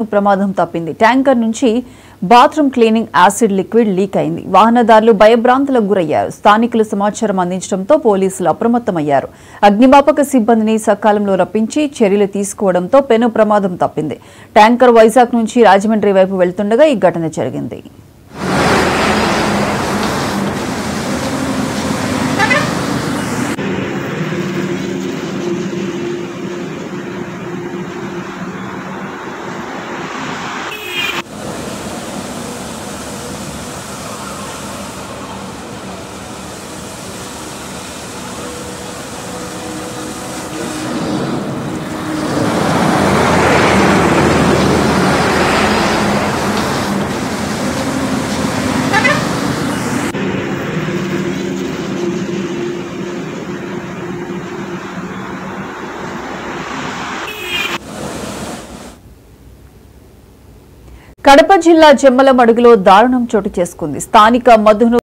ప్రమాదం తప్పింది. ట్యాంకర్ నుంచి bathroom cleaning acid liquid leak అయింది. వాహనదారులు భయభ్రాంతులకు గురయ్యారు. స్థానికులు సమాచారం అందించడంతో పోలీసులు అప్రమత్తమయ్యారు. అగ్నిమాపక సిబ్బందిని సకాలంలో రప్పించి చర్యలు తీసుకోవడంతో పెను ప్రమాదం తప్పింది. ట్యాంకర్ వైజాగ్ నుంచి రాజమండ్రి వైపు వెళ్తుండగా ఈ ఘటన జరిగింది. కడప జిల్లా జమ్మలమడుగులో దారుణం చోటు చేసుకుంది. స్థానిక మధును